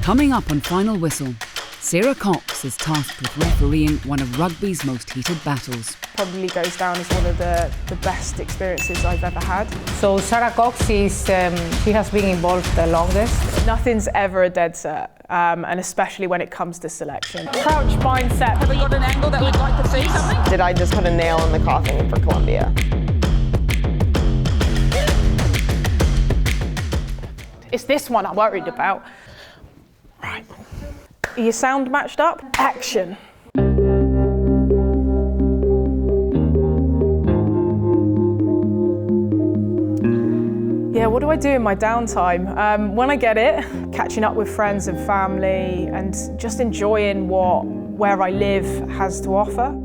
Coming up on Final Whistle, Sara Cox is tasked with refereeing one of rugby's most heated battles. Probably goes down as one of the best experiences I've ever had. So Sara Cox is, she has been involved the longest. Nothing's ever a dead set, and especially when it comes to selection. Crouch, bind, set. Have we got an angle that we'd like to see something? Did I just put a nail in the coffin for Colombia? It's this one I'm worried about. Right. Are your sound matched up? Action. Yeah, what do I do in my downtime? When I get it, catching up with friends and family and just enjoying where I live has to offer.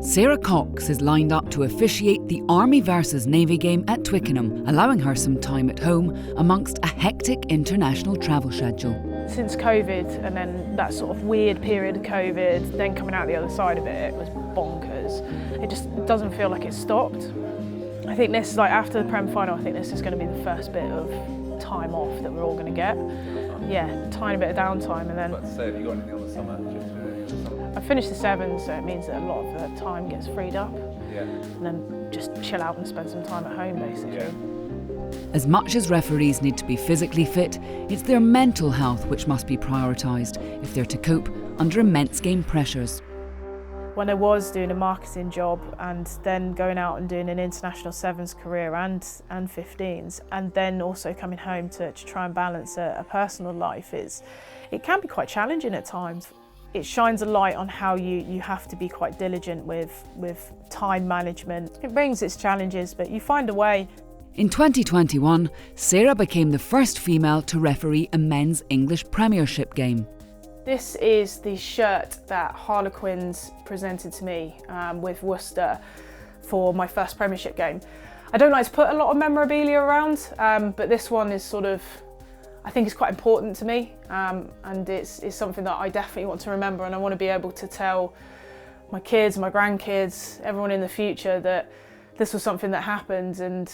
Sara Cox is lined up to officiate the Army versus Navy game at Twickenham, allowing her some time at home amongst a hectic international travel schedule. Since COVID and then that sort of weird period of COVID, then coming out the other side of it, it was bonkers. It just doesn't feel like it stopped. I think this, like after the Prem final, I think this is going to be the first bit of time off that we're all going to get. Yeah, tiny bit of downtime and then... Let's say, have you got anything on the summer? I finished the sevens, so it means that a lot of the time gets freed up. Yeah. And then just chill out and spend some time at home, basically. Yeah. As much as referees need to be physically fit, it's their mental health which must be prioritised if they're to cope under immense game pressures. When I was doing a marketing job and then going out and doing an international sevens career and 15s, and then also coming home to try and balance a personal life, it can be quite challenging at times. It shines a light on how you have to be quite diligent with time management. It brings its challenges, but you find a way. In 2021, Sara became the first female to referee a men's English Premiership game. This is the shirt that Harlequins presented to me with Worcester for my first Premiership game. I don't like to put a lot of memorabilia around, but this one is sort of, I think it's quite important to me, and it's something that I definitely want to remember, and I want to be able to tell my kids, my grandkids, everyone in the future that this was something that happened, and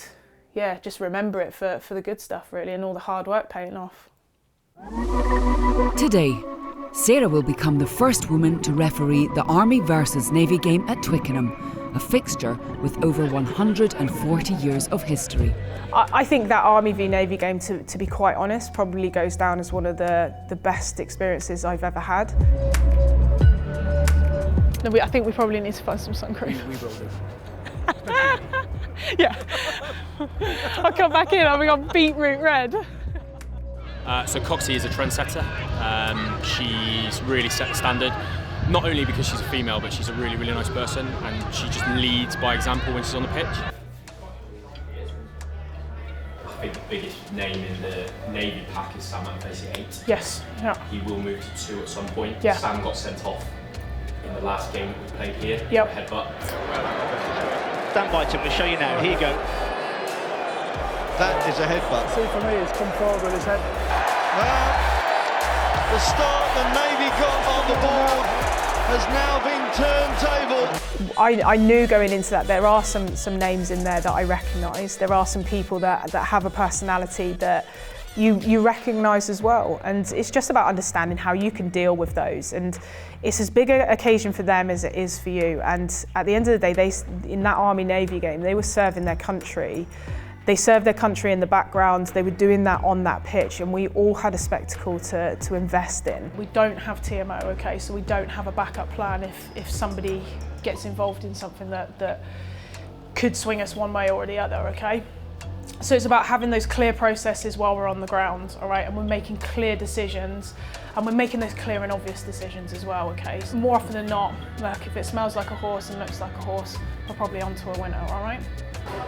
yeah, just remember it for the good stuff really, and all the hard work paying off. Today, Sara will become the first woman to referee the Army versus Navy game at Twickenham, a fixture with over 140 years of history. I think that Army v Navy game, to be quite honest, probably goes down as one of the best experiences I've ever had. No, I think we probably need to find some sun cream. We will do. Yeah. I'll come back in, I'll be on beetroot red. So Coxie is a trendsetter. She's really set the standard, not only because she's a female, but she's a really, really nice person, and she just leads by example when she's on the pitch. I think the biggest name in the Navy pack is Sam at officiate. Yes, yeah. He will move to 2 at some point. Yeah. Sam got sent off in the last game that we played here. Yep. Headbutt. Stand by, Tim, we'll show you now. Here you go. That is a headbutt. See, for me, he's come forward with his head. Well, the start the Navy got on the board has now been turntable. I knew going into that there are some names in there that I recognise. There are some people that have a personality that you recognise as well. And it's just about understanding how you can deal with those. And it's as big an occasion for them as it is for you. And at the end of the day, in that Army-Navy game, they were serving their country. They served their country in the background, they were doing that on that pitch, and we all had a spectacle to invest in. We don't have TMO, okay, so we don't have a backup plan if somebody gets involved in something that could swing us one way or the other, okay? So it's about having those clear processes while we're on the ground, all right, and we're making clear decisions, and we're making those clear and obvious decisions as well, okay? So more often than not, look, if it smells like a horse and looks like a horse, we're probably onto a winner, all right?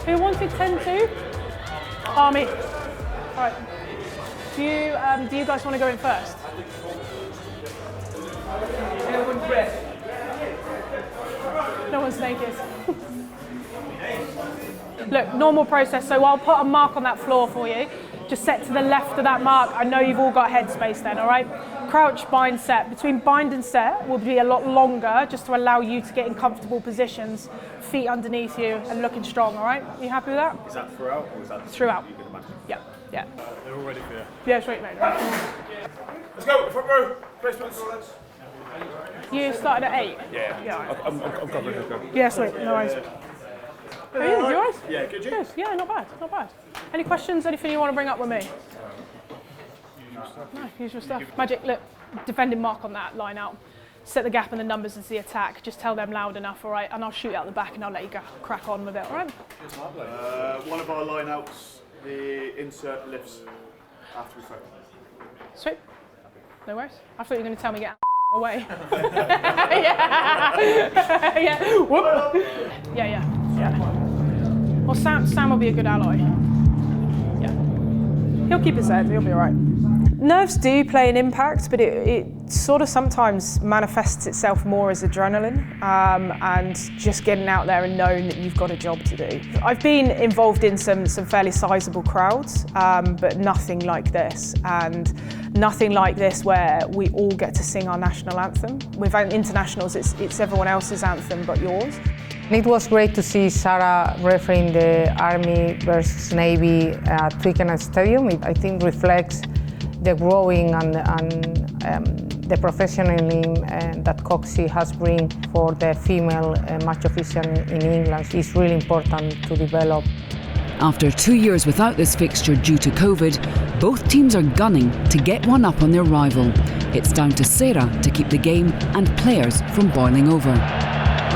Who wanted 10-2? Army. All right. Do you guys want to go in first? No one's naked. Look, normal process, so I'll put a mark on that floor for you. Just set to the left of that mark. I know you've all got headspace then, all right? Crouch, bind, set. Between bind and set will be a lot longer just to allow you to get in comfortable positions, feet underneath you and looking strong, all right? Are you happy with that? Is that throughout or is that throughout? Yeah, yeah. They're all ready for you. Yeah, straight, mate. go. Front row. Placements. You started at 8? Yeah. I'm covering this go. Yeah, sweet. No worries. How are you? You alright? Yeah, good. Good. Yeah, not bad. Not bad. Any questions? Anything you want to bring up with me? No, usual stuff. Magic, look, defending mark on that line out. Set the gap and the numbers as the attack. Just tell them loud enough, all right? And I'll shoot out the back and I'll let you go, crack on with it, all right? One of our line outs, the insert lifts after we throw. Sweet. No worries. I thought you were going to tell me get away. Yeah. Yeah. Whoop. Yeah. Well, Sam will be a good ally. Yeah. He'll keep his head. He'll be all right. Nerves do play an impact, but it sort of sometimes manifests itself more as adrenaline and just getting out there and knowing that you've got a job to do. I've been involved in some fairly sizable crowds, but nothing like this, and nothing like this where we all get to sing our national anthem. With internationals, it's everyone else's anthem but yours. It was great to see Sara refereeing the Army versus Navy at Twickenham Stadium. I think reflects the growing and the professionalism that Coxie has bring for the female match officiating in England is really important to develop. After 2 years without this fixture due to COVID, both teams are gunning to get one up on their rival. It's down to Sara to keep the game and players from boiling over.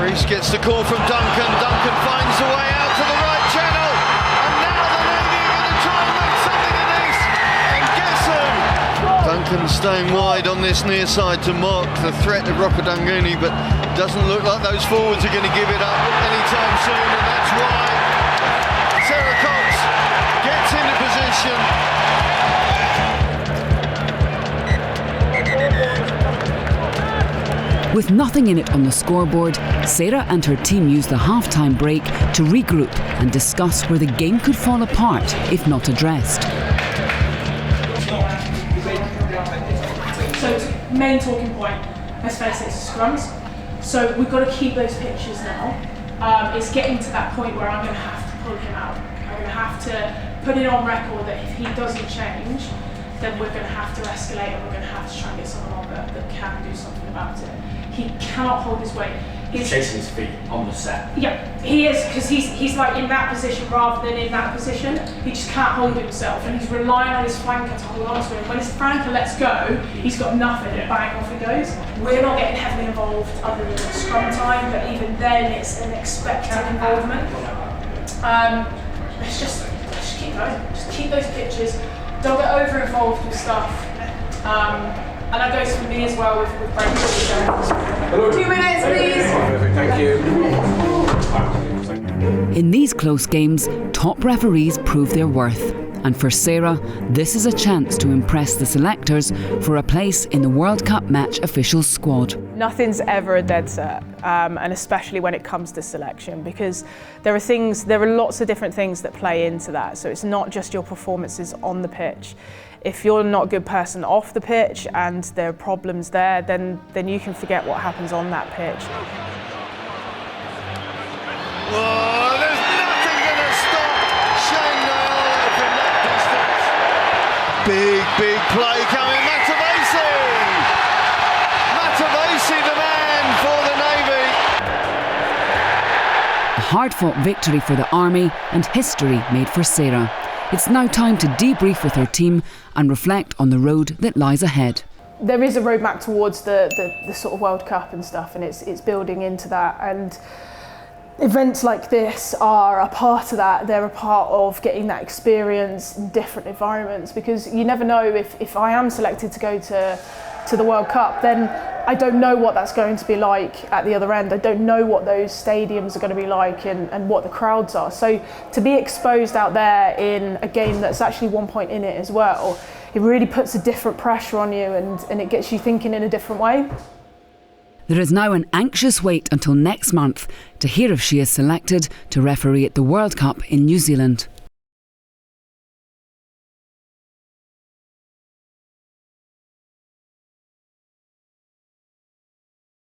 Reece gets the call from Duncan. Duncan finds the way out to the right channel. And now the Navy are going to try and make something of this. And guess who? Duncan staying wide on this near side to mock the threat of Rokodanguni, but doesn't look like those forwards are going to give it up anytime soon. And that's why Sara Cox gets into position. With nothing in it on the scoreboard, Sara and her team use the half-time break to regroup and discuss where the game could fall apart if not addressed. So, main talking point, let's face it, it's scrums. So we've got to keep those pitches now. It's getting to that point where I'm going to have to pull him out. I'm going to have to put it on record that if he doesn't change, then we're going to have to escalate and we're going to have to try and get someone on that can do something about it. He cannot hold his weight. He's chasing his feet on the set. Yeah, he is, because he's like in that position rather than in that position. He just can't hold himself, and he's relying on his flanker to hold on to him. When his flanker lets go, he's got nothing, and bang, off he goes. We're not getting heavily involved other than scrum time, but even then it's an expected involvement. Let's just keep going. Just keep those pitches. Don't get over involved with stuff. And that goes for me as well with break. 2 minutes, please. Thank you. In these close games, top referees prove their worth. And for Sara, this is a chance to impress the selectors for a place in the World Cup match officials squad. Nothing's ever a dead set, and especially when it comes to selection, because there are lots of different things that play into that. So it's not just your performances on the pitch. If you're not a good person off the pitch and there are problems there, then you can forget what happens on that pitch. Oh, there's nothing going to stop Shane Noel from that distance. Big play coming. Matavesi, the man for the Navy. A hard-fought victory for the Army and history made for Sara. It's now time to debrief with her team and reflect on the road that lies ahead. There is a roadmap towards the sort of World Cup and stuff, and it's building into that. And events like this are a part of that. They're a part of getting that experience in different environments, because you never know if I am selected to go to the World Cup, then I don't know what that's going to be like at the other end. I don't know what those stadiums are going to be like and what the crowds are. So to be exposed out there in a game that's actually 1 point in it as well, it really puts a different pressure on you and it gets you thinking in a different way. There is now an anxious wait until next month to hear if she is selected to referee at the World Cup in New Zealand.